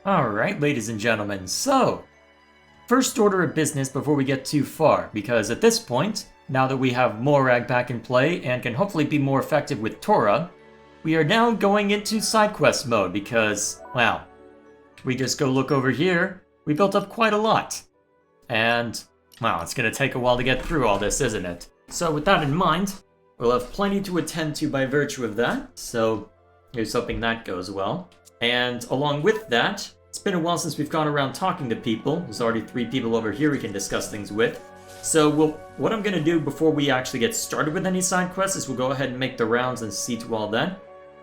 Alright, ladies and gentlemen, so first order of business before we get too far, because at this point, now that we have Morag back in play and can hopefully be more effective with Tora, we are now going into side quest mode because, wow, we just go look over here, we built up quite a lot. And, wow, it's gonna take a while to get through all this, isn't it? So with that in mind, we'll have plenty to attend to by virtue of that, so here's hoping that goes well. And along with that, it's been a while since we've gone around talking to people. There's already 3 people over here we can discuss things with. So what I'm going to do before we actually get started with any side quests is we'll go ahead and make the rounds and see to all that.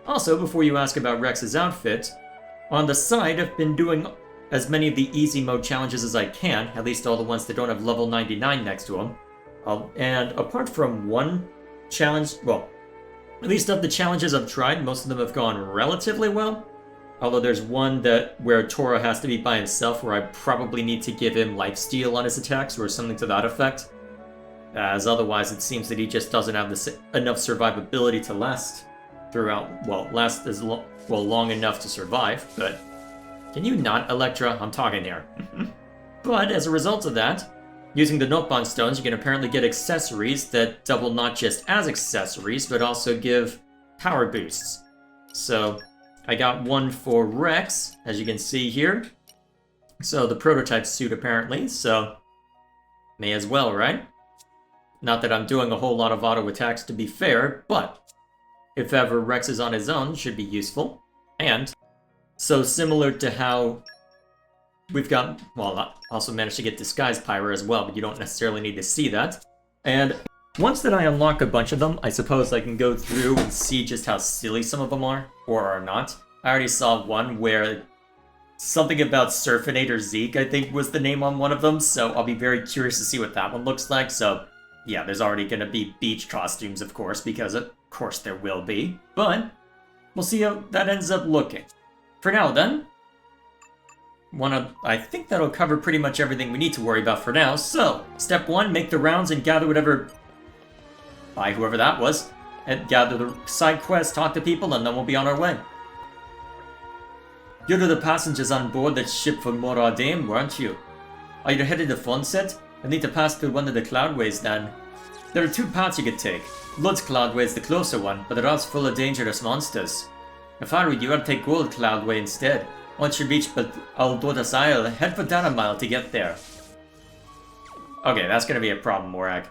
Also, before you ask about Rex's outfit, on the side I've been doing as many of the easy mode challenges as I can, at least all the ones that don't have level 99 next to them. And apart from one challenge, well, at least of the challenges I've tried, most of them have gone relatively well. Although there's one where Tora has to be by himself, where I probably need to give him lifesteal on his attacks or something to that effect. As otherwise it seems that he just doesn't have enough survivability to last throughout, well, long enough to survive, but... Can you not, Electra? I'm talking here. But as a result of that, using the Notbond stones, you can apparently get accessories that double not just as accessories, but also give power boosts. So... I got one for Rex, as you can see here. So the prototype suit apparently, so may as well, right? Not that I'm doing a whole lot of auto attacks to be fair, but if ever Rex is on his own, should be useful. And so similar to how we've got, well, I also managed to get Disguised Pyro as well, but you don't necessarily need to see that. And once that I unlock a bunch of them, I suppose I can go through and see just how silly some of them are, or are not. I already saw one where something about Surfinator Zeke, I think, was the name on one of them, so I'll be very curious to see what that one looks like. So, yeah, there's already going to be beach costumes, of course, because of course there will be. But we'll see how that ends up looking. For now, then, I think that'll cover pretty much everything we need to worry about for now. So, step 1, make the rounds and gather whatever... by whoever that was, and gather the side quests, talk to people, and then we'll be on our way. You're the passengers on board that ship for Moradin, weren't you? Are you headed to Fonset? You'll need to pass through one of the cloudways then. There are 2 paths you could take. Blood's cloudway is the closer one, but they're all full of dangerous monsters. If I were you, I'd take Gold cloudway instead. Once you reach Aldoda's Isle, head for down a mile to get there. Okay, that's gonna be a problem, Morag.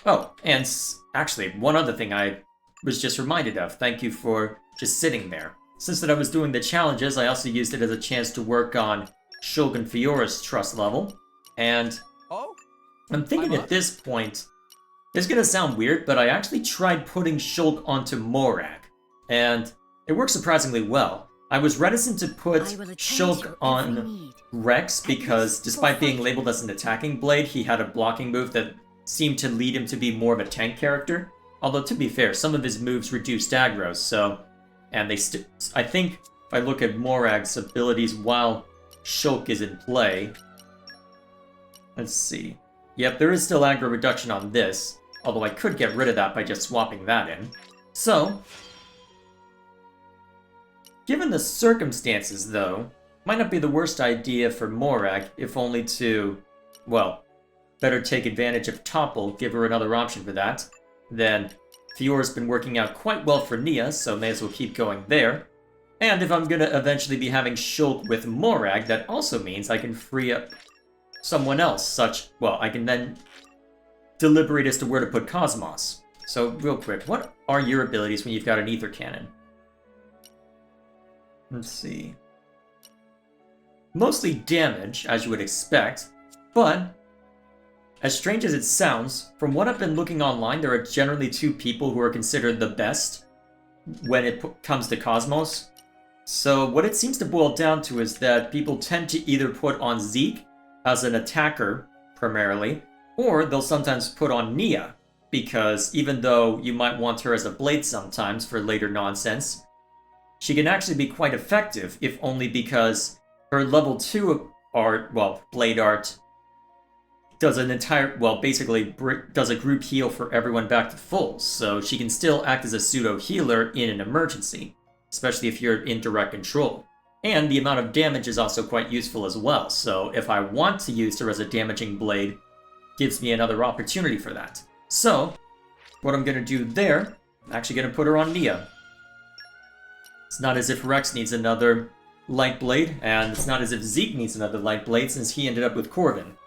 Oh, and actually, one other thing I was just reminded of. Thank you for just sitting there. Since that I was doing the challenges, I also used it as a chance to work on Shulk and Fiora's trust level. And I'm thinking at this point, it's gonna sound weird, but I actually tried putting Shulk onto Morag. And it worked surprisingly well. I was reticent to put Shulk on Rex because despite being labeled as an attacking blade, he had a blocking move that seemed to lead him to be more of a tank character. Although, to be fair, some of his moves reduced aggro, so... And I think if I look at Morag's abilities while Shulk is in play... Let's see. Yep, there is still aggro reduction on this, although I could get rid of that by just swapping that in. So... Given the circumstances, though, might not be the worst idea for Morag, if only to... Well... Better take advantage of Topple, give her another option for that. Then, Fiora's been working out quite well for Nia, so may as well keep going there. And if I'm gonna eventually be having Shulk with Morag, that also means I can free up someone else, well, I can then deliberate as to where to put Cosmos. So, real quick, what are your abilities when you've got an Ether Cannon? Let's see. Mostly damage, as you would expect, but... As strange as it sounds, from what I've been looking online, there are generally 2 people who are considered the best when it comes to Cosmos. So what it seems to boil down to is that people tend to either put on Zeke as an attacker, primarily, or they'll sometimes put on Nia, because even though you might want her as a blade sometimes for later nonsense, she can actually be quite effective, if only because her level 2 art, well, blade art, does basically does a group heal for everyone back to full, so she can still act as a pseudo-healer in an emergency, especially if you're in direct control. And the amount of damage is also quite useful as well, so if I want to use her as a damaging blade, gives me another opportunity for that. So, what I'm gonna do there, I'm actually gonna put her on Nia. It's not as if Rex needs another light blade, and it's not as if Zeke needs another light blade since he ended up with Corvin.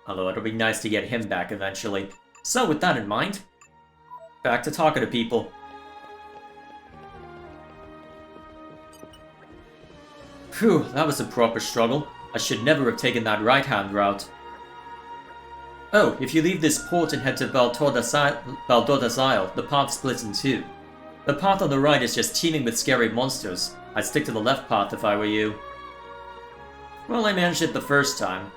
Although it'll be nice to get him back eventually. So with that in mind, back to talking to people. Phew, that was a proper struggle. I should never have taken that right-hand route. Oh, if you leave this port and head to Baldorda's Isle, the path splits in two. The path on the right is just teeming with scary monsters. I'd stick to the left path if I were you. Well, I managed it the first time.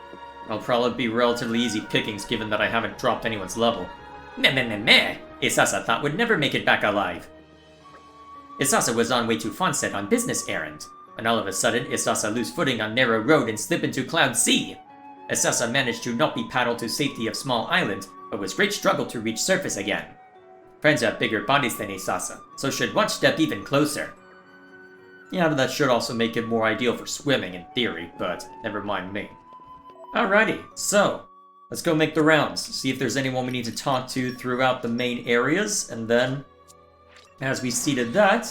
I'll probably be relatively easy pickings given that I haven't dropped anyone's level. Meh. Isasa thought would never make it back alive. Isasa was on way to Fonset on business errand. And all of a sudden, Isasa lose footing on narrow road and slip into Cloud Sea. Isasa managed to not be paddled to safety of small island, but was great struggle to reach surface again. Friends have bigger bodies than Isasa, so should one step even closer. Yeah, but that should also make it more ideal for swimming in theory, but never mind me. Alrighty, so, let's go make the rounds, see if there's anyone we need to talk to throughout the main areas, and then, as we see to that,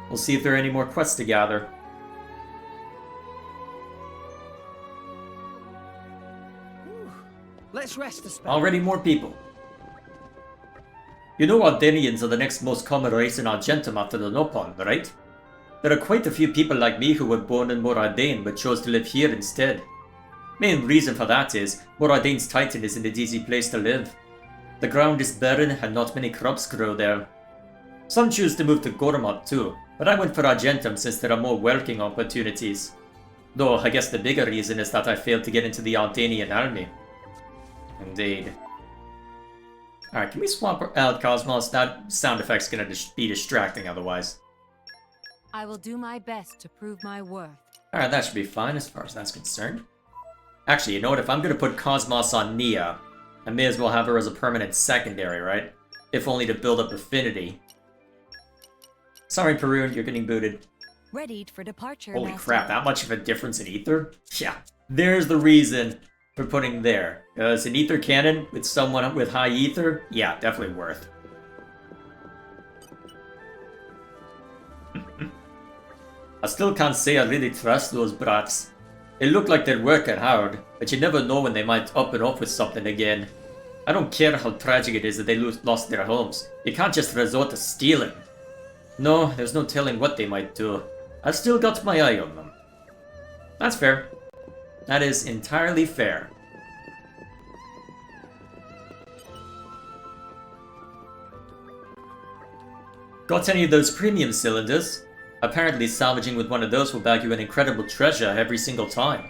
we'll see if there are any more quests to gather. Let's rest a spell. Already more people. You know Ardenians are the next most common race in Argentum after the Nopon, right? There are quite a few people like me who were born in Moradane but chose to live here instead. Main reason for that is, Moradane's Titan isn't an easy place to live. The ground is barren and not many crops grow there. Some choose to move to Gormat too, but I went for Argentum since there are more working opportunities. Though I guess the bigger reason is that I failed to get into the Ardenian army. Indeed. Alright, can we swap out Cosmos? That sound effect's gonna be distracting otherwise. I will do my best to prove my worth. Alright, that should be fine as far as that's concerned. Actually, you know what? If I'm gonna put Cosmos on Nia, I may as well have her as a permanent secondary, right? If only to build up affinity. Sorry, Perun, you're getting booted. Readied for departure, Holy Master. crap, that much of a difference in ether? Yeah, there's the reason for putting there. Because an ether cannon with someone with high ether? Yeah, definitely worth. I still can't say I really trust those brats. They look like they're working hard, but you never know when they might up and off with something again. I don't care how tragic it is that they lost their homes. You can't just resort to stealing. No, there's no telling what they might do. I've still got my eye on them. That's fair. That is entirely fair. Got any of those premium cylinders? Apparently salvaging with one of those will bag you an incredible treasure every single time.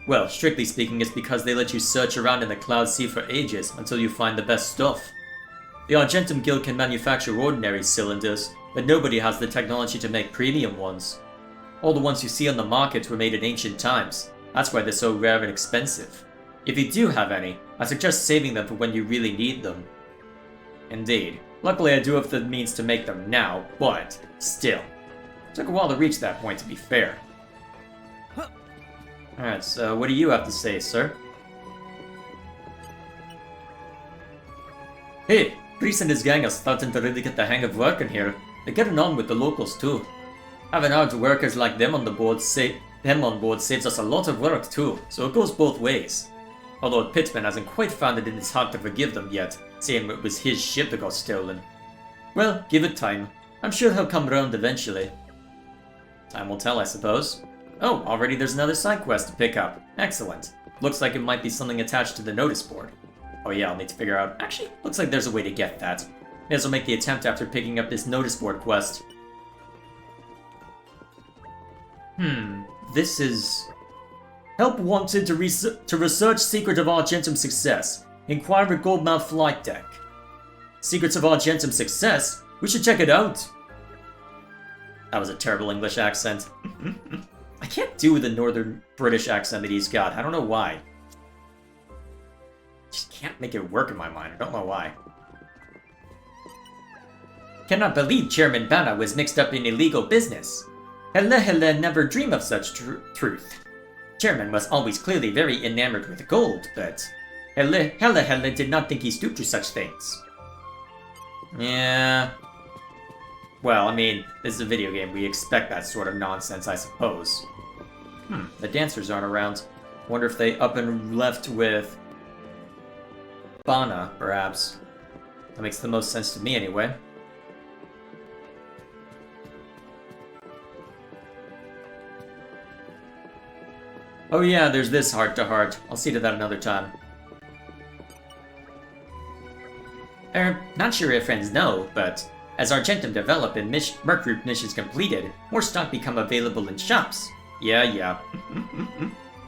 Well, strictly speaking, it's because they let you search around in the Cloud Sea for ages until you find the best stuff. The Argentum Guild can manufacture ordinary cylinders, but nobody has the technology to make premium ones. All the ones you see on the market were made in ancient times. That's why they're so rare and expensive. If you do have any, I suggest saving them for when you really need them. Indeed. Luckily I do have the means to make them now, but still. Took a while to reach that point, to be fair. Alright, so what do you have to say, sir? Hey, Priest and his gang are starting to really get the hang of working here. They're getting on with the locals too. Having hard workers like them on board saves us a lot of work too, so it goes both ways. Although Pittman hasn't quite found it in his heart to forgive them yet, saying it was his ship that got stolen. Well, give it time. I'm sure he'll come round eventually. Time will tell, I suppose. Oh, already there's another side quest to pick up. Excellent. Looks like it might be something attached to the notice board. Oh yeah, I'll need to figure out... Actually, looks like there's a way to get that. May as well make the attempt after picking up this notice board quest. This is... Help wanted to research Secret of Argentum Success. Inquire at Goldmouth Flight Deck. Secrets of Argentum Success? We should check it out! That was a terrible English accent. I can't do the northern British accent that he's got. I don't know why. Just can't make it work in my mind. I don't know why. Cannot believe Chairman Bana was mixed up in illegal business. Hele never dream of such truth. Chairman was always clearly very enamored with gold, but Hele did not think he stooped to such things. Yeah. Well, I mean, this is a video game. We expect that sort of nonsense, I suppose. The dancers aren't around. Wonder if they up and left with Bana, perhaps. That makes the most sense to me, anyway. Oh yeah, there's this heart-to-heart. I'll see to that another time. Not sure if friends know, but as Argentum develop and Merc Group missions completed, more stock become available in shops. Yeah.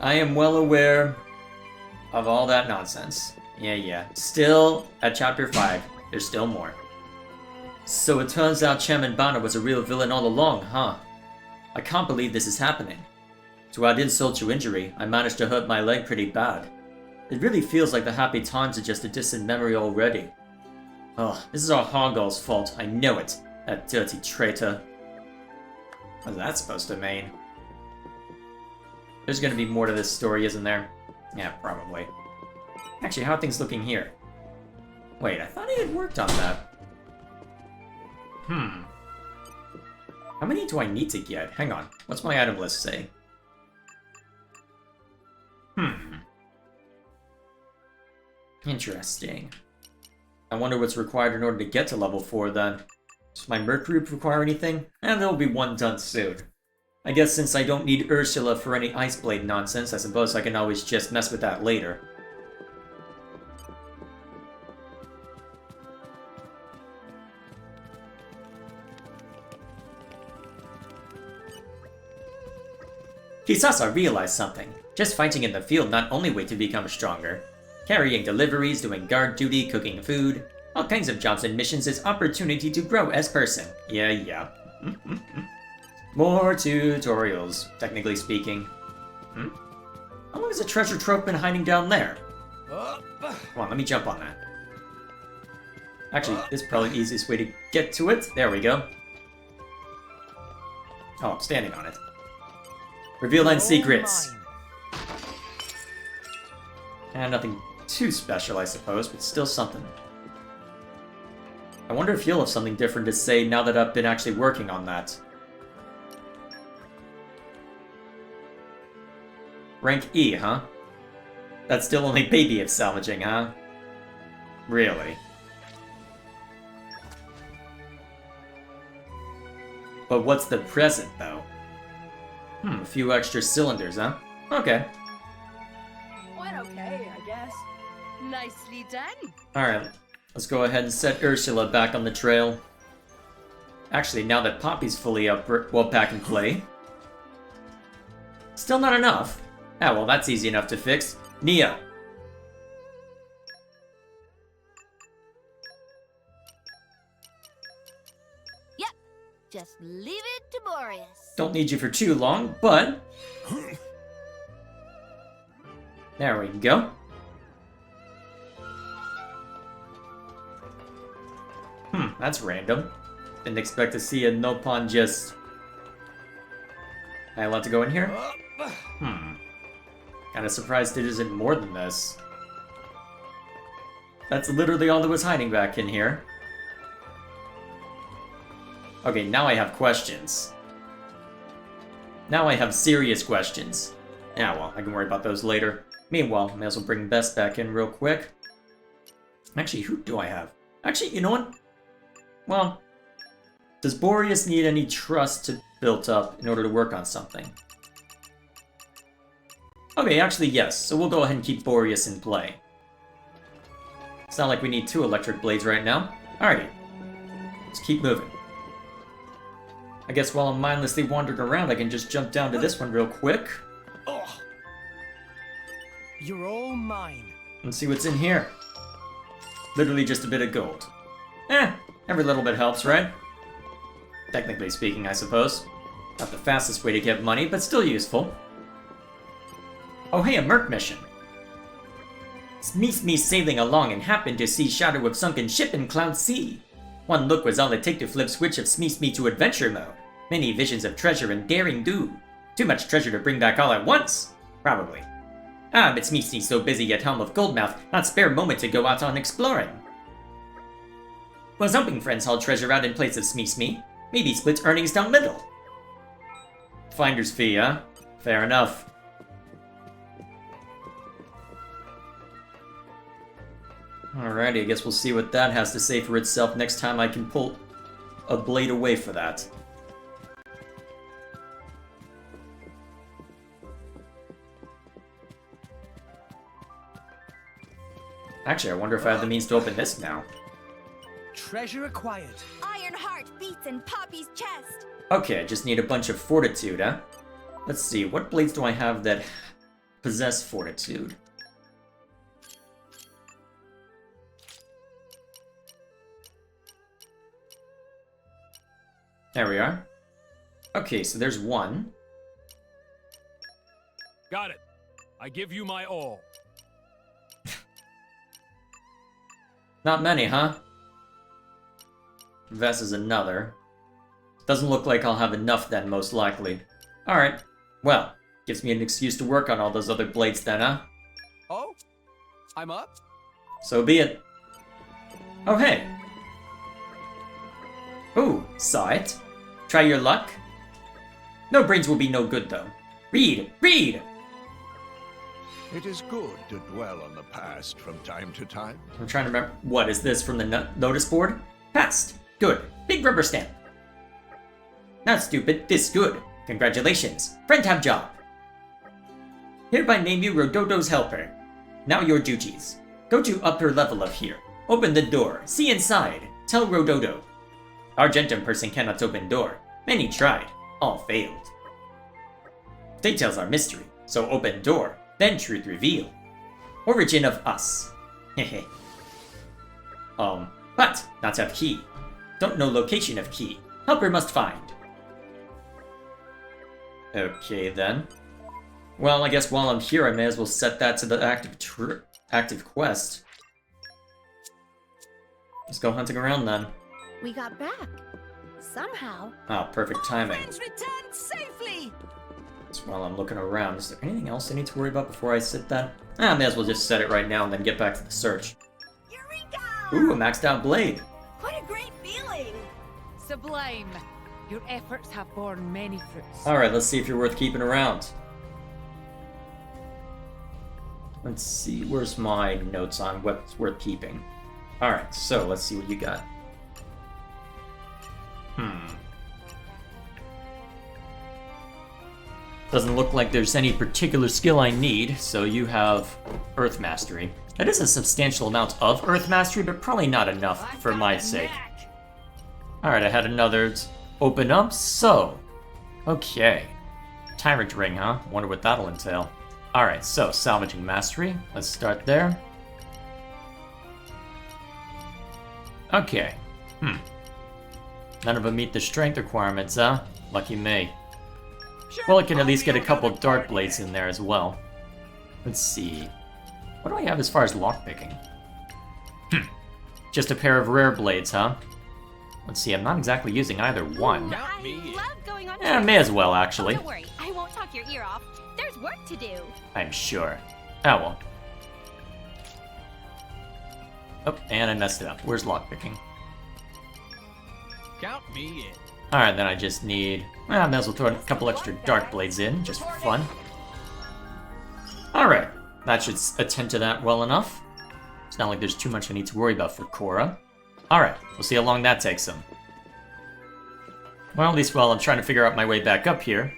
I am well aware of all that nonsense. Yeah. Still, at Chapter 5, there's still more. So it turns out Chairman Bana was a real villain all along, huh? I can't believe this is happening. To add insult to injury, I managed to hurt my leg pretty bad. It really feels like the happy times are just a distant memory already. Ugh, this is our Hoggal's fault, I know it. That dirty traitor. What's that supposed to mean? There's gonna be more to this story, isn't there? Yeah, probably. Actually, how are things looking here? Wait, I thought he had worked on that. How many do I need to get? Hang on, what's my item list say? Interesting. I wonder what's required in order to get to level 4 then. Does my Merc Group require anything? There'll be one done soon. I guess since I don't need Ursula for any Ice Blade nonsense, I suppose I can always just mess with that later. Kisasa realized something. Just fighting in the field not only way to become stronger. Carrying deliveries, doing guard duty, cooking food, all kinds of jobs and missions is opportunity to grow as person. Yeah. More tutorials, technically speaking. How long has a treasure trove been hiding down there? Come on, let me jump on that. Actually, this is probably the easiest way to get to it. There we go. Oh, I'm standing on it. Reveal end secrets. And nothing too special, I suppose, but still something. I wonder if you'll have something different to say now that I've been actually working on that. Rank E, huh? That's still only baby it's salvaging, huh? Really? But what's the present, though? A few extra cylinders, huh? Okay. Quite okay, I guess. Nicely done. Alright, let's go ahead and set Ursula back on the trail. Actually, now that Poppy's fully back in play. Still not enough. Ah, well, that's easy enough to fix. Nia. Yep. Just leave it to Boreas. Don't need you for too long, but... There we go. That's random. Didn't expect to see a Nopon just... Am I allowed to go in here? Kinda surprised it isn't more than this. That's literally all that was hiding back in here. Okay, now I have questions. Now I have serious questions. Yeah, well, I can worry about those later. Meanwhile, I may as well bring Bess back in real quick. Actually, who do I have? Actually, you know what? Well, does Boreas need any trust built up in order to work on something? Okay, actually yes, so we'll go ahead and keep Boreas in play. It's not like we need 2 electric blades right now. Alrighty, let's keep moving. I guess while I'm mindlessly wandering around, I can just jump down to this one real quick. Oh, you're all mine. And see what's in here. Literally just a bit of gold. Every little bit helps, right? Technically speaking, I suppose. Not the fastest way to get money, but still useful. Oh hey, a Merc mission. Me sailing along and happened to see shadow of sunken ship in Cloud Sea. One look was all it take to flip switch of Smee to adventure mode. Many visions of treasure and daring do. Too much treasure to bring back all at once? Probably. Ah, but Smee's so busy at helm of Goldmouth, not spare a moment to go out on exploring. Was hoping friends hauled treasure out in place of Smee. Maybe split earnings down middle. Finder's fee, huh? Fair enough. Alrighty, I guess we'll see what that has to say for itself next time I can pull a blade away for that. Actually, I wonder if I have the means to open this now. Treasure acquired. Iron heart beats in Poppy's chest. Okay, I just need a bunch of fortitude, huh? Let's see, what blades do I have that possess fortitude? There we are. Okay, so there's one. Got it. I give you my all. Not many, huh? Vess is another. Doesn't look like I'll have enough then, most likely. Alright. Well, gives me an excuse to work on all those other blades then, huh? Oh? I'm up? So be it. Oh, hey. Ooh, saw it. Try your luck. No brains will be no good, though. Read! Read! It is good to dwell on the past from time to time. I'm trying to remember. What is this from the notice board? Past. Good. Big rubber stamp. Not stupid. This good. Congratulations. Friend have job. Hereby name you Rododo's helper. Now your duties. Go to upper level of here. Open the door. See inside. Tell Rododo. Argentum person cannot open door. Many tried. All failed. Details are mystery. So open door. Then truth reveal. Origin of us. Hehe. But not have key. Don't know location of key. Helper must find. Okay then. Well, I guess while I'm here, I may as well set that to the active quest. Let's go hunting around then. We got back. Somehow. Ah, perfect timing. Friends returned safely. So while I'm looking around, is there anything else I need to worry about before I set that? I may as well just set it right now and then get back to the search. Eureka! Ooh, a maxed out blade. What a great feeling. Sublime. Your efforts have borne many fruits. Alright, let's see if you're worth keeping around. Let's see, where's my notes on what's worth keeping? Alright, so let's see what you got. Doesn't look like there's any particular skill I need, so you have Earth Mastery. That is a substantial amount of Earth Mastery, but probably not enough for my sake. Alright, I had another open up, so... Okay. Tyrant Ring, huh? Wonder what that'll entail. Alright, so Salvaging Mastery. Let's start there. Okay. None of them meet the strength requirements, huh? Lucky me. Well, I can at least get a couple Dark Blades in there as well. Let's see. What do I have as far as lockpicking? Just a pair of rare blades, huh? Let's see, I'm not exactly using either one. I love going on Yeah, may as well, actually. Don't worry, I won't talk your ear off. There's work to do. I'm sure. Oh well. Oh, and I messed it up. Where's lockpicking? Count me in. Alright, then I just need... Well, I may as well throw a couple extra Dark Blades in, just for fun. Alright, that should attend to that well enough. It's not like there's too much I need to worry about for Korra. Alright, we'll see how long that takes him. Well, at least while I'm trying to figure out my way back up here.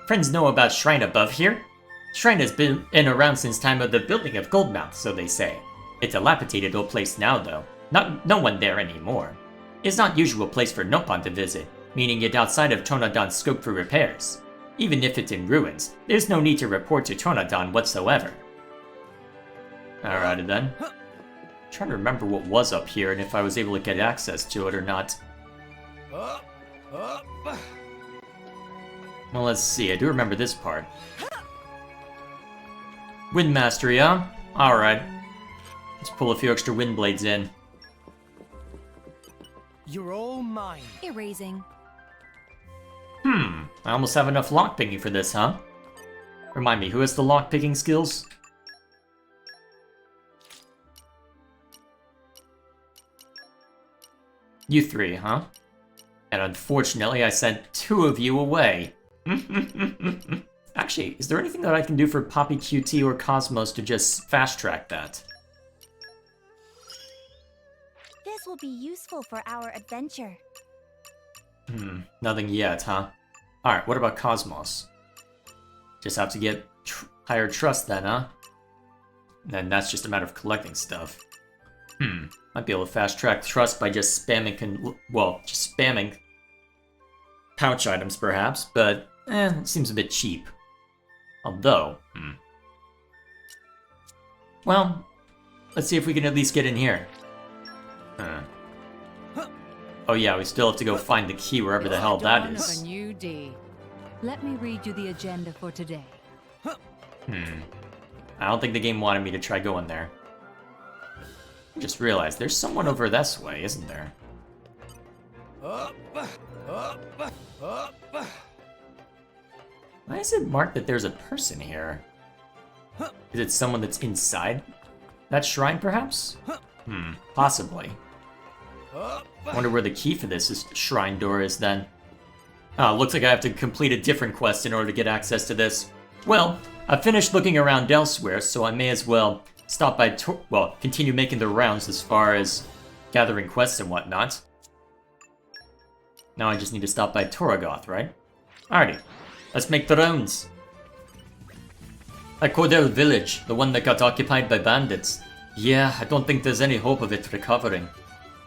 Friends know about Shrine above here? Shrine has been around since time of the building of Goldmouth, so they say. It's a dilapidated old place now, though. No one there anymore. It's not usual place for Nopon to visit, meaning it outside of Tonadon's scope for repairs. Even if it's in ruins, there's no need to report to Tonadon whatsoever. Alrighty then. Trying to remember what was up here and if I was able to get access to it or not. Up. Well, let's see, I do remember this part. Wind Mastery, huh? Alright. Let's pull a few extra wind blades in. You're all mine. Erasing. I almost have enough lockpicking for this, huh? Remind me, who has the lockpicking skills? You three, huh? And unfortunately, I sent 2 of you away. Actually, is there anything that I can do for Poppy QT or Cosmos to just fast-track that? This will be useful for our adventure. Nothing yet, huh? Alright, what about Cosmos? Just have to get higher trust then, huh? Then that's just a matter of collecting stuff. Might be able to fast-track trust by just spamming just spamming pouch items, perhaps, but, it seems a bit cheap. Although, well, let's see if we can at least get in here. Oh yeah, we still have to go find the key wherever the hell that Dawn of is. a new day. Let me read you the agenda for today. I don't think the game wanted me to try going there. Just realized there's someone over this way, isn't there? Up, up, up. Why is it marked that there's a person here? Is it someone that's inside that shrine, perhaps? Possibly. I wonder where the key for this shrine door is then. Oh, looks like I have to complete a different quest in order to get access to this. Well, I've finished looking around elsewhere, so I may as well stop by continue making the rounds as far as gathering quests and whatnot. Now I just need to stop by Torgoth, right? Alrighty, let's make the rounds. At Cordell Village, the one that got occupied by bandits. Yeah, I don't think there's any hope of it recovering.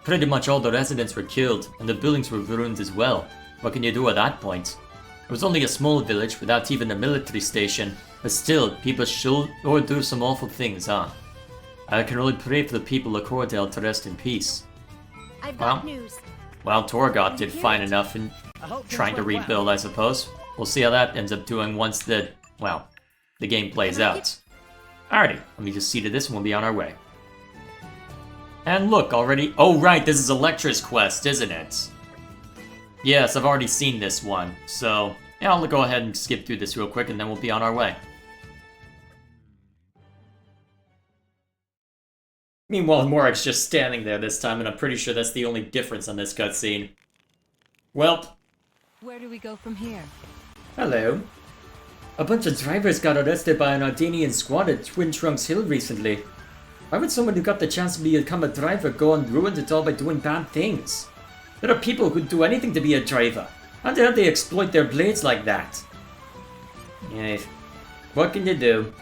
Pretty much all the residents were killed, and the buildings were ruined as well. What can you do at that point? It was only a small village without even a military station, but still, people should or do some awful things, huh? I can only pray for the people of Cordell to rest in peace. I've got news. Well, Torgoth did fine enough in trying to rebuild, I suppose. We'll see how that ends up doing once the game plays out. Alrighty, let me just see to this and we'll be on our way. And look, already... Oh, right, this is Electra's quest, isn't it? Yes, I've already seen this one, so... Yeah, I'll go ahead and skip through this real quick and then we'll be on our way. Meanwhile, Morak's just standing there this time, and I'm pretty sure that's the only difference on this cutscene. Well... Where do we go from here? Hello. A bunch of drivers got arrested by an Ardenian squad at Twin Trunks Hill recently. Why would someone who got the chance to become a driver go and ruin it all by doing bad things? There are people who'd do anything to be a driver. How dare they exploit their blades like that? Yeah, what can you do?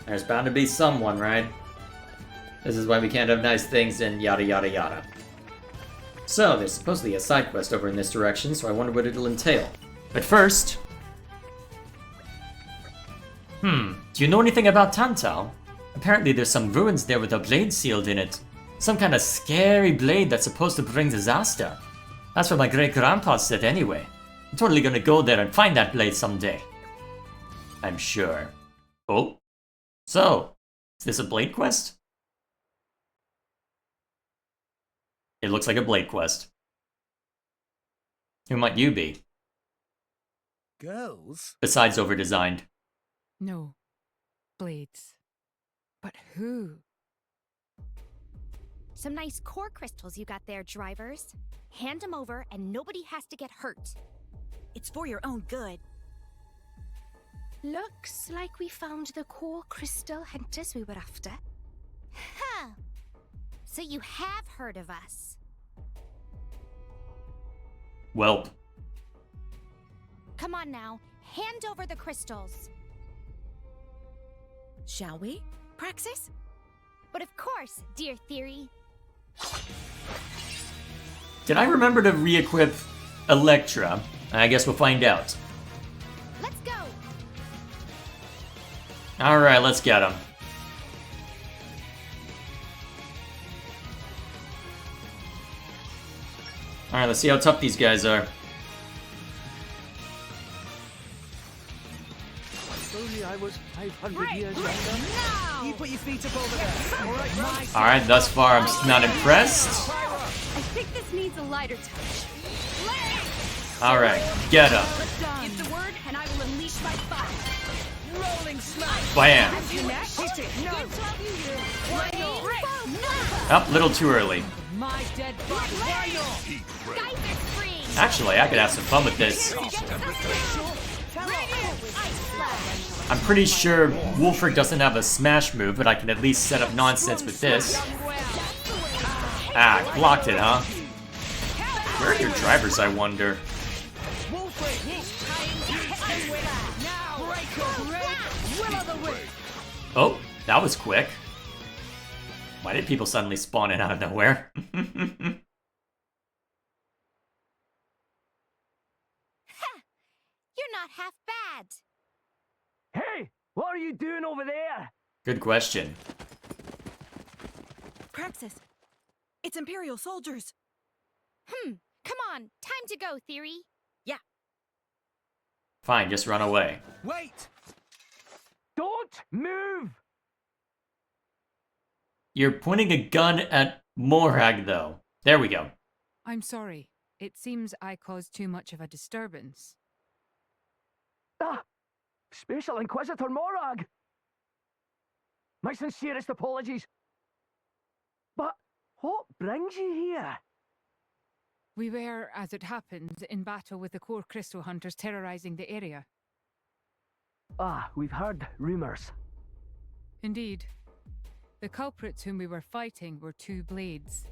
There's bound to be someone, right? This is why we can't have nice things and yada yada yada. So, there's supposedly a side quest over in this direction, so I wonder what it'll entail. But first... do you know anything about Tantal? Apparently there's some ruins there with a blade sealed in it. Some kind of scary blade that's supposed to bring disaster. That's what my great-grandpa said anyway. I'm totally gonna go there and find that blade someday. I'm sure. Oh? So, is this a blade quest? It looks like a blade quest. Who might you be? Girls? Besides over-designed. No. Blades. But who? Some nice core crystals you got there, drivers. Hand them over and nobody has to get hurt. It's for your own good. Looks like we found the core crystal hunters we were after. Huh. So you have heard of us. Welp. Come on now, hand over the crystals. Shall we, Praxis? But of course, dear Theory. Did I remember to re-equip Electra? I guess we'll find out. Let's go! Alright, let's get him. Alright, let's see how tough these guys are. If only I was 500 Right, years right younger. now! You put your feet up over there. All right, Alright, thus far I'm not impressed. I think this just needs a lighter touch. Alright, get him. Give the word, and I will unleash my fire. Rolling smash. Bam. Up, little too early. My dead body. Actually, I could have some fun with this. I'm pretty sure Wolfric doesn't have a smash move, but I can at least set up nonsense with this. Ah, blocked it, huh? Where are your drivers, I wonder? Oh, that was quick. Why did people suddenly spawn in out of nowhere? You're not half bad. Hey, what are you doing over there? Good question. Praxis. It's Imperial soldiers. Come on, time to go, Theory. Fine, just run away. Wait! Don't move! You're pointing a gun at Morag, though. There we go. I'm sorry. It seems I caused too much of a disturbance. Ah! Special Inquisitor Morag! My sincerest apologies. But what brings you here? We were, as it happens, in battle with the core crystal hunters terrorizing the area. Ah, we've heard rumors. Indeed. The culprits whom we were fighting were two blades.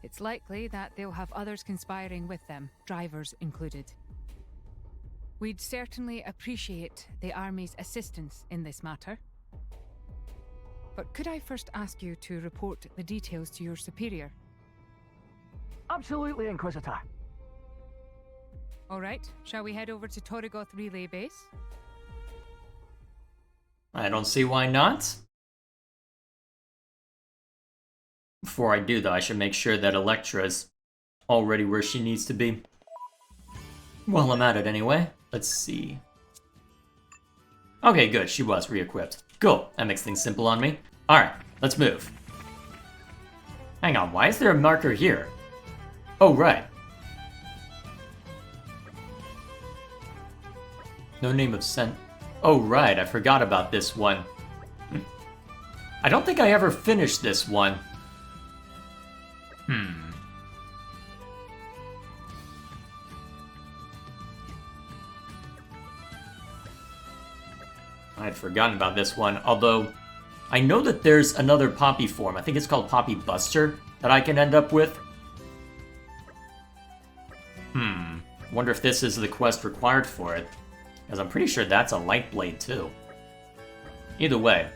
It's likely that they'll have others conspiring with them, drivers included. We'd certainly appreciate the Army's assistance in this matter. But could I first ask you to report the details to your superior? Absolutely, Inquisitor. All right, shall we head over to Torrigoth Relay Base? I don't see why not. Before I do, though, I should make sure that Electra's already where she needs to be. Well, I'm at it anyway. Let's see. Okay, good. She was re-equipped. Cool. That makes things simple on me. Alright, let's move. Hang on, why is there a marker here? Oh, right. No name of sent. Oh, right. I forgot about this one. I don't think I ever finished this one. I had forgotten about this one, although I know that there's another Poppy form. I think it's called Poppy Buster that I can end up with. Wonder if this is the quest required for it. Because I'm pretty sure that's a light blade too. Either way.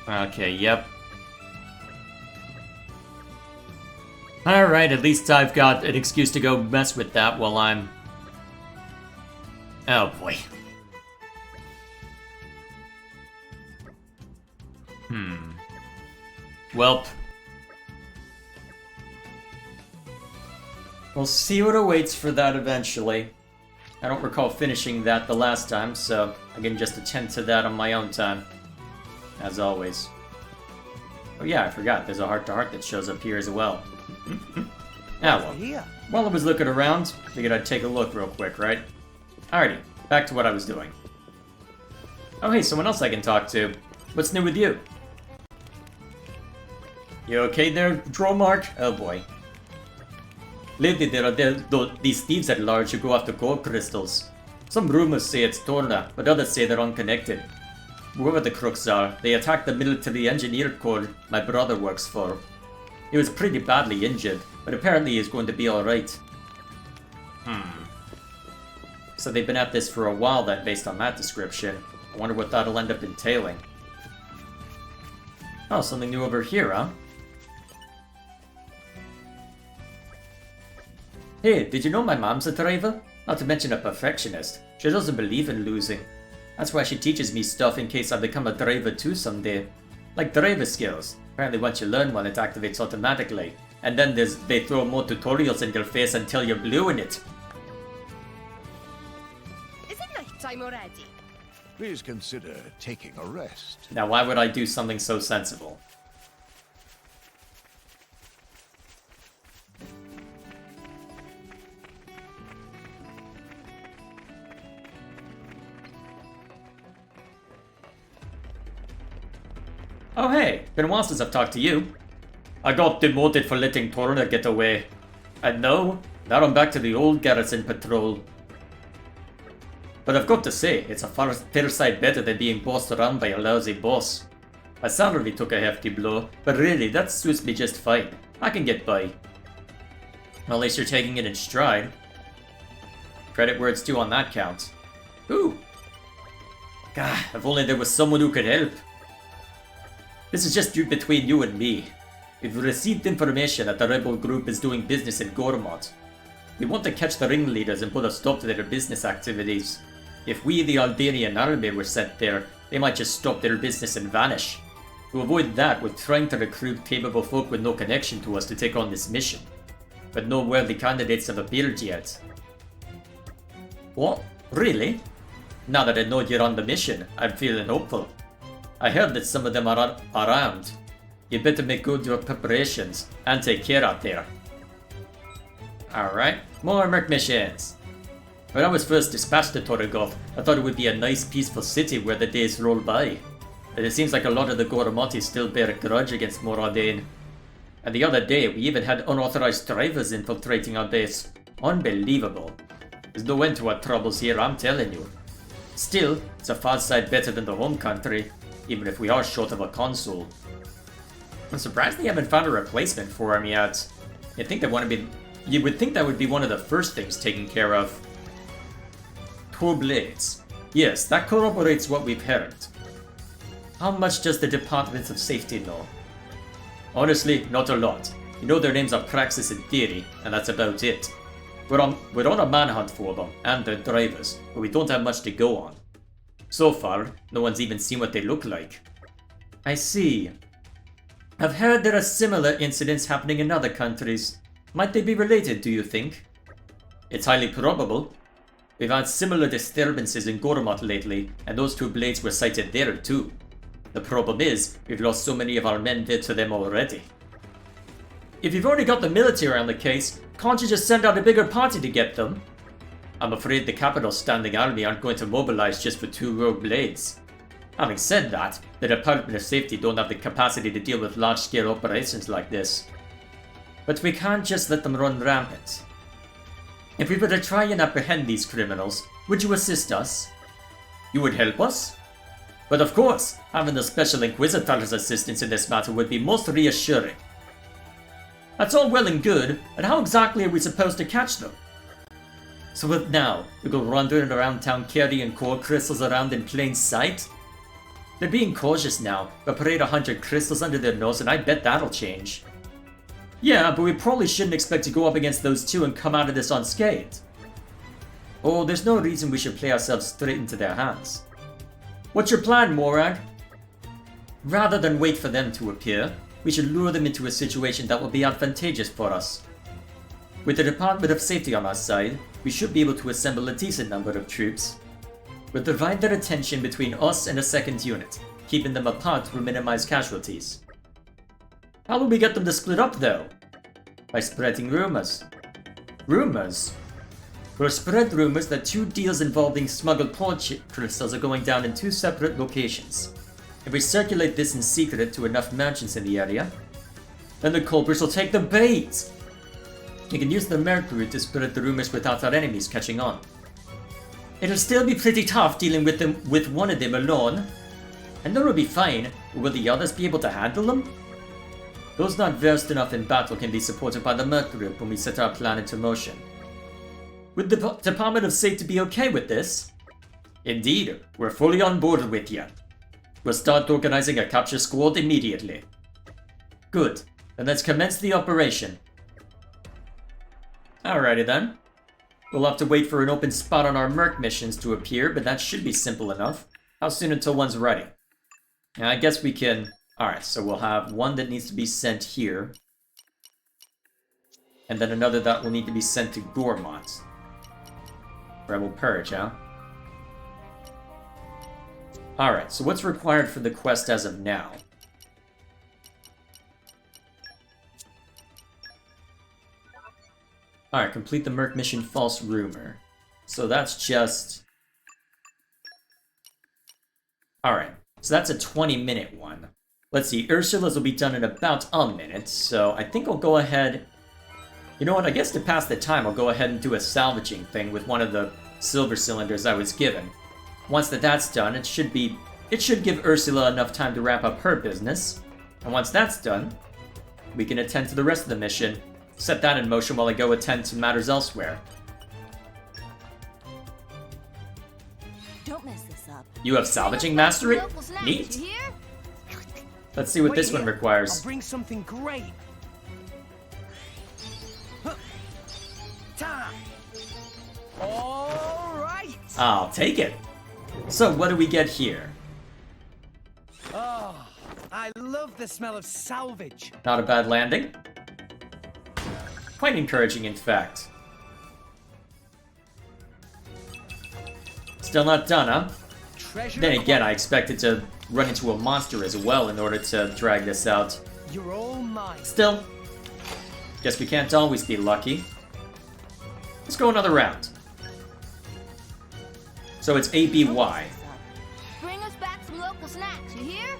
Okay, yep. Alright, at least I've got an excuse to go mess with that while I'm... Oh boy. Welp. We'll see what awaits for that eventually. I don't recall finishing that the last time, so I can just attend to that on my own time. As always. Oh yeah, I forgot, there's a heart-to-heart that shows up here as well. Well. While I was looking around, figured I'd take a look real quick, right? Alrighty, back to what I was doing. Oh hey, someone else I can talk to. What's new with you? You okay there, Dromark? Oh boy. Lately there are these thieves at large who go after core crystals. Some rumors say it's Torna, but others say they're unconnected. Whoever the crooks are, they attacked the military engineer corps my brother works for. He was pretty badly injured, but apparently he's going to be alright. So they've been at this for a while then, based on that description. I wonder what that'll end up entailing. Oh, something new over here, huh? Hey, did you know my mom's a driver? Not to mention a perfectionist. She doesn't believe in losing. That's why she teaches me stuff in case I become a driver too someday. Like driver skills. Apparently once you learn one, it activates automatically. and then they throw more tutorials in your face until you're blue in it. Is it night time already? Please consider taking a rest. Now, why would I do something so sensible? Oh hey, been a while since I've talked to you. I got demoted for letting Turner get away. And now I'm back to the old garrison patrol. But I've got to say, it's a fair sight better than being bossed around by a lousy boss. My salary took a hefty blow, but really, that suits me just fine. I can get by. Well, at least you're taking it in stride. Credit where it's due on that count. Ooh! God, if only there was someone who could help. This is just between you and me. We've received information that the rebel group is doing business in Gormod. We want to catch the ringleaders and put a stop to their business activities. If we, the Aldarian army, were sent there, they might just stop their business and vanish. To avoid that, we're trying to recruit capable folk with no connection to us to take on this mission. But no worthy candidates have appeared yet. What? Really? Now that I know you're on the mission, I'm feeling hopeful. I heard that some of them are around. You better make good your preparations and take care out there. Alright, more merc missions. When I was first dispatched to Torregoth, I thought it would be a nice peaceful city where the days roll by. But it seems like a lot of the Goromati still bear a grudge against Moradin. And the other day, we even had unauthorized drivers infiltrating our base. Unbelievable. There's no end to our troubles here, I'm telling you. Still, it's a far sight better than the home country, even if we are short of a consul. I'm surprised they haven't found a replacement for him yet. You would think that would be one of the first things taken care of. 2 blades. Yes, that corroborates what we've heard. How much does the Department of Safety know? Honestly, not a lot. You know their names are Praxis in theory, and that's about it. We're on a manhunt for them, and their drivers, but we don't have much to go on. So far, no one's even seen what they look like. I see. I've heard there are similar incidents happening in other countries. Might they be related, do you think? It's highly probable. We've had similar disturbances in Gormot lately, and those 2 blades were sighted there too. The problem is, we've lost so many of our men dead to them already. If you've already got the military on the case, can't you just send out a bigger party to get them? I'm afraid the capital's standing army aren't going to mobilize just for 2 rogue blades. Having said that, the Department of Safety don't have the capacity to deal with large-scale operations like this. But we can't just let them run rampant. If we were to try and apprehend these criminals, would you assist us? You would help us? But of course, having the Special Inquisitor's assistance in this matter would be most reassuring. That's all well and good, but how exactly are we supposed to catch them? So what now? We go wandering around town carrying core crystals around in plain sight? They're being cautious now, but parade 100 crystals under their nose and I bet that'll change. Yeah, but we probably shouldn't expect to go up against those 2 and come out of this unscathed. Oh, there's no reason we should play ourselves straight into their hands. What's your plan, Morag? Rather than wait for them to appear, we should lure them into a situation that will be advantageous for us. With the Department of Safety on our side, we should be able to assemble a decent number of troops. We'll divide their attention between us and a second unit, keeping them apart to minimize casualties. How will we get them to split up though? By spreading rumors. Rumors? We'll spread rumors that 2 deals involving smuggled port crystals are going down in 2 separate locations. If we circulate this in secret to enough merchants in the area, then the culprits will take the bait! You can use the Mercury to spread the rumors without our enemies catching on. It'll still be pretty tough dealing with one of them alone. And then we'll be fine, but will the others be able to handle them? Those not versed enough in battle can be supported by the Mercury when we set our plan into motion. Would the Department of Safety be okay with this? Indeed, we're fully on board with you. We'll start organizing a capture squad immediately. Good, then let's commence the operation. Alrighty then. We'll have to wait for an open spot on our merc missions to appear, but that should be simple enough. How soon until one's ready? I guess we can... Alright, so we'll have one that needs to be sent here. And then another that will need to be sent to Gormont. Rebel Purge, huh? Alright, so what's required for the quest as of now? Alright, complete the Merc mission False Rumor. So that's just... Alright, so that's a 20-minute one. Let's see, Ursula's will be done in about a minute, so I think I'll go ahead... You know what, I guess to pass the time, I'll go ahead and do a salvaging thing with one of the silver cylinders I was given. Once that's done, it should give Ursula enough time to wrap up her business. And once that's done, we can attend to the rest of the mission. Set that in motion while I go attend to matters elsewhere. Don't mess this up. You have salvaging mastery? Neat. Let's see what this one requires. I'll bring something great. Time. All right. I'll take it. So what do we get here? Oh, I love the smell of salvage. Not a bad landing. Quite encouraging, in fact. Still not done, huh? Treasure Then again, I expected to run into a monster as well in order to drag this out. You're all mine. Still, guess we can't always be lucky. Let's go another round. So it's ABY. Bring us back some local snacks, you hear?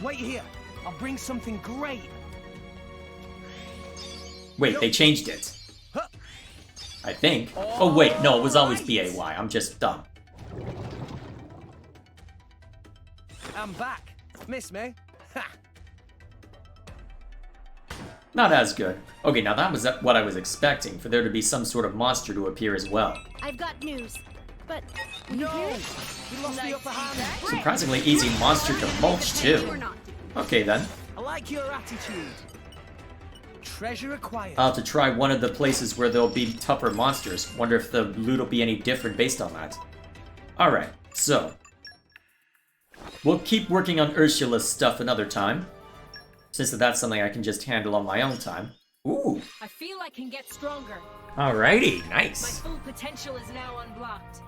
Wait here. I'll bring something great. Wait, they changed it. I think. Oh wait, no, it was always BAY. I'm just dumb. I'm back. Miss me? Ha! Not as good. Okay, now that was what I was expecting, for there to be some sort of monster to appear as well. I've got news, but No! You lost the upper hand. Surprisingly easy monster to mulch too. Okay then. I like your attitude. Treasure acquired. I'll have to try one of the places where there'll be tougher monsters. Wonder if the loot will be any different based on that. Alright, so. We'll keep working on Ursula's stuff another time. Since that's something I can just handle on my own time. Ooh. I feel I can get stronger. Alrighty, My nice. full potential is now unblocked.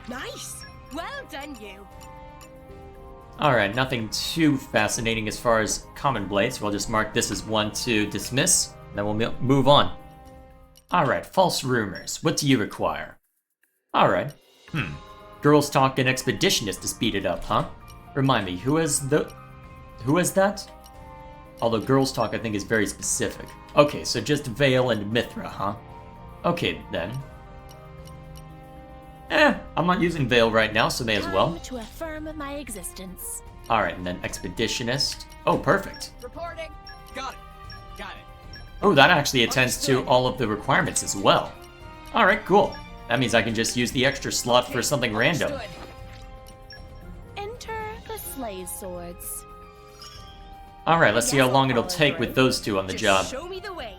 Nice. Well done, you. Alright, nothing too fascinating as far as common blades, so I'll just mark this as one to dismiss, then we'll move on. Alright, false rumors. What do you require? Alright. Girls talk and expeditionist to speed it up, huh? Remind me, who is that? Although girls talk I think is very specific. Okay, so just Vale and Mithra, huh? Okay then. I'm not using Vale right now, so may as well. Time to affirm my existence. Alright, and then Expeditionist. Oh, perfect. Reporting. Got it. Got it. Oh, that actually attends to all of the requirements as well. Alright, cool. That means I can just use the extra slot for something random. Understood. Enter the slave swords. Alright, let's see how long it'll take with those two on the Just job. show me the way.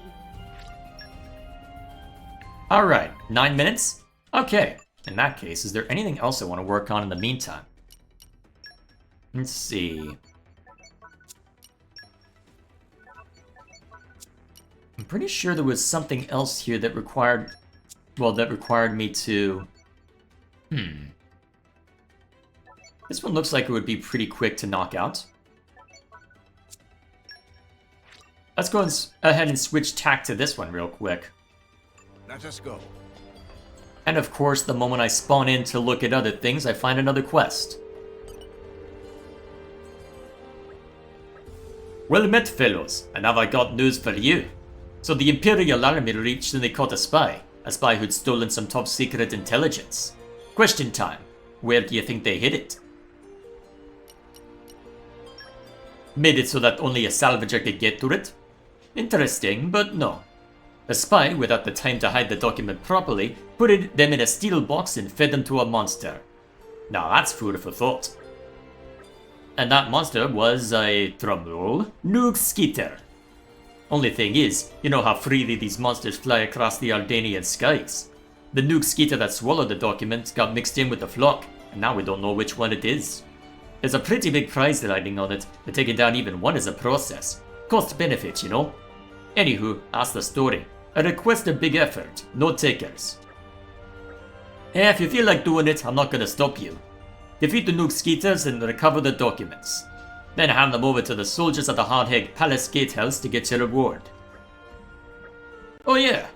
Alright, 9 minutes? Okay. In that case, is there anything else I want to work on in the meantime? Let's see. I'm pretty sure there was something else here that required... Well, that required me to... This one looks like it would be pretty quick to knock out. Let's go ahead and switch tack to this one real quick. Let us go. And of course, the moment I spawn in to look at other things, I find another quest. Well met, fellows, and have I got news for you. So the Imperial Army reached and they caught a spy who'd stolen some top secret intelligence. Question time, where do you think they hid it? Made it so that only a salvager could get to it? Interesting, but no. A spy, without the time to hide the document properly, put them in a steel box and fed them to a monster. Now that's food for thought. And that monster was a, drumroll, Noog Skeeter. Only thing is, you know how freely these monsters fly across the Ardanian skies. The Noog Skeeter that swallowed the document got mixed in with the flock, and now we don't know which one it is. There's a pretty big price riding on it, but taking down even one is a process. Cost benefit, you know? Anywho, that's the story. A request a big effort, no takers. If you feel like doing it, I'm not gonna stop you. Defeat the Nook Skeeters and recover the documents. Then hand them over to the soldiers at the Hardheg Palace Gatehouse to get your reward. Oh yeah,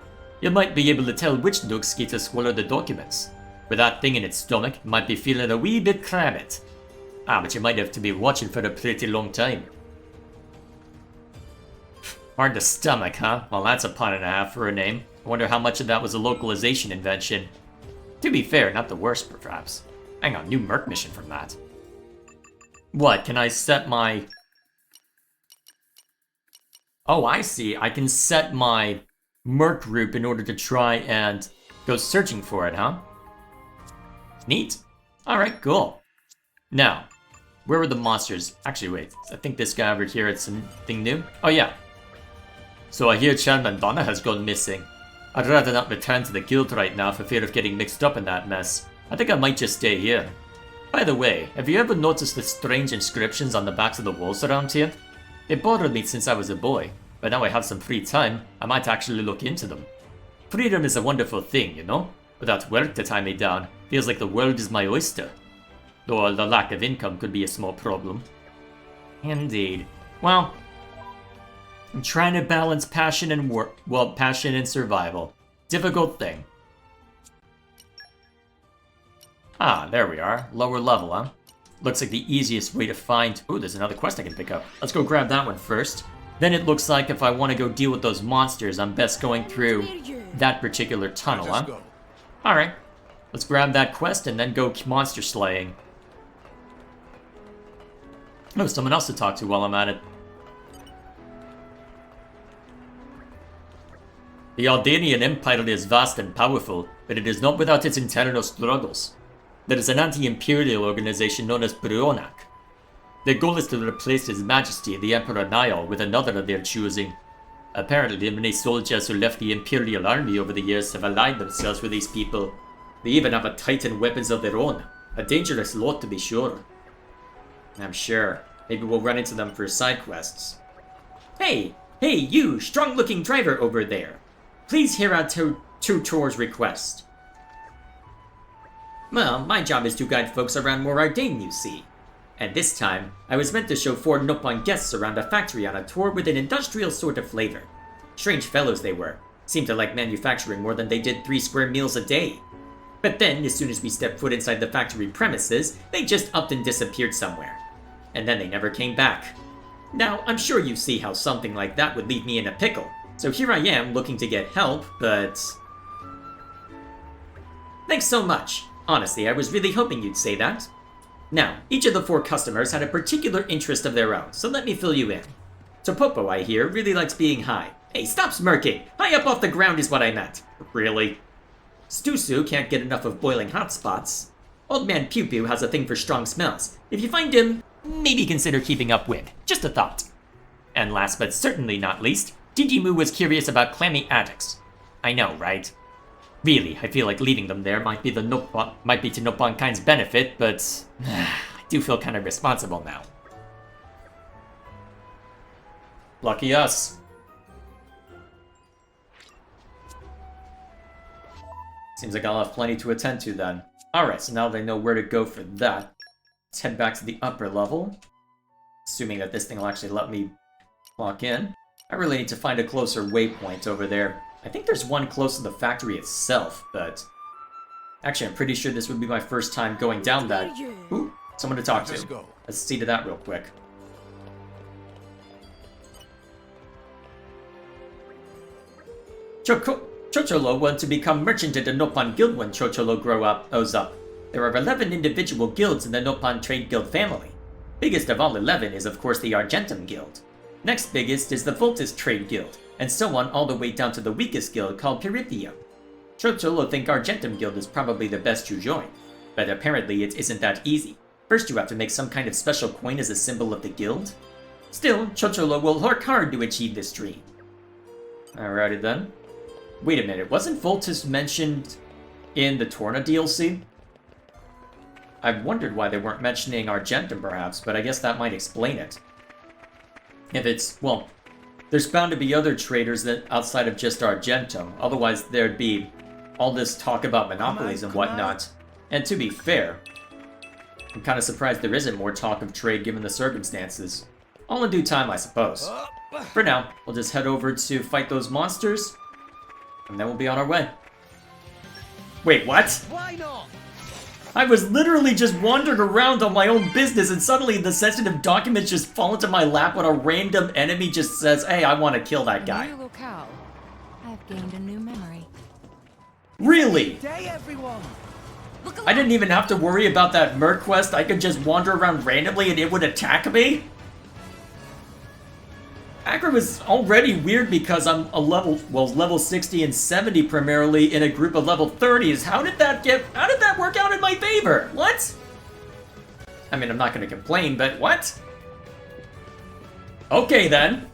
you might be able to tell which Nook Skeeter swallowed the documents. With that thing in its stomach, it might be feeling a wee bit cramped. But you might have to be watching for a pretty long time. Hard to stomach, huh? Well, that's a pun and a half for a name. I wonder how much of that was a localization invention. To be fair, not the worst, perhaps. Hang on, new Merc mission from that. What, can I set my... Oh, I see. I can set my Merc group in order to try and go searching for it, huh? Neat. Alright, cool. Now, where were the monsters? Actually, wait. I think this guy over here had something new. Oh, yeah. So I hear Chairman Donna has gone missing. I'd rather not return to the guild right now for fear of getting mixed up in that mess. I think I might just stay here. By the way, have you ever noticed the strange inscriptions on the backs of the walls around here? They bothered me since I was a boy, but now I have some free time, I might actually look into them. Freedom is a wonderful thing, you know? Without work to tie me down, feels like the world is my oyster. Though the lack of income could be a small problem. Indeed. Well, I'm trying to balance passion and work. Well, passion and survival. Difficult thing. Ah, there we are. Lower level, huh? Looks like the easiest way to find... Ooh, there's another quest I can pick up. Let's go grab that one first. Then it looks like if I want to go deal with those monsters, I'm best going through that particular tunnel, huh? Alright. Let's grab that quest and then go monster slaying. Oh, someone else to talk to while I'm at it. The Aldanian Empire is vast and powerful, but it is not without its internal struggles. There is an anti-imperial organization known as Bruonak. Their goal is to replace His Majesty, the Emperor Niall, with another of their choosing. Apparently, many soldiers who left the Imperial Army over the years have aligned themselves with these people. They even have a Titan weapons of their own. A dangerous lot, to be sure. I'm sure. Maybe we'll run into them for side quests. Hey! Hey, you, strong-looking driver over there! Please hear out Tutor's request. Well, my job is to guide folks around Mor Ardain, you see. And this time, I was meant to show 4 Nopon guests around a factory on a tour with an industrial sort of flavor. Strange fellows they were. Seemed to like manufacturing more than they did 3 square meals a day. But then, as soon as we stepped foot inside the factory premises, they just upped and disappeared somewhere. And then they never came back. Now, I'm sure you see how something like that would leave me in a pickle. So here I am, looking to get help, but... Thanks so much. Honestly, I was really hoping you'd say that. Now, each of the 4 customers had a particular interest of their own, so let me fill you in. Topopo, I hear, really likes being high. Hey, stop smirking! High up off the ground is what I meant. Really? Stusu can't get enough of boiling hot spots. Old Man Pew Pew has a thing for strong smells. If you find him, maybe consider keeping up with. Just a thought. And last but certainly not least, Digimu was curious about clammy attics. I know, right? Really, I feel like leaving them there might be to Nopon Kind's benefit, but I do feel kind of responsible now. Lucky us. Seems like I'll have plenty to attend to then. Alright, so now that I know where to go for that, let's head back to the upper level. Assuming that this thing will actually let me clock in. I really need to find a closer waypoint over there. I think there's one close to the factory itself, but... Actually, I'm pretty sure this would be my first time going down that... Ooh, someone to talk to. Let's see to that real quick. Chocholo wants to become merchant at the Nopon Guild when Chocholo grows up. There are 11 individual guilds in the Nopon Trade Guild family. Biggest of all 11 is of course the Argentum Guild. Next biggest is the Voltus Trade Guild, and so on all the way down to the weakest guild called Perithia. Chocholo think Argentum Guild is probably the best to join, but apparently it isn't that easy. First you have to make some kind of special coin as a symbol of the guild. Still, Chocholo will work hard to achieve this dream. Alrighty then. Wait a minute, wasn't Voltus mentioned in the Torna DLC? I wondered why they weren't mentioning Argentum perhaps, but I guess that might explain it. If it's, well, There's bound to be other traders that outside of just Argento. Otherwise, there'd be all this talk about monopolies and whatnot. And to be fair, I'm kind of surprised there isn't more talk of trade given the circumstances. All in due time, I suppose. For now, we'll just head over to fight those monsters, and then we'll be on our way. Wait, what? Why not? I was literally just wandering around on my own business, and suddenly the sensitive documents just fall into my lap when a random enemy just says, hey, I want to kill that guy. New locale. I've gained a new memory. Really? Day, everyone. I didn't even have to worry about that Merc quest. I could just wander around randomly and it would attack me? Aggro was already weird because I'm a level 60 and 70 primarily in a group of level 30s. How did that work out in my favor? What? I mean, I'm not gonna complain, but what? Okay then.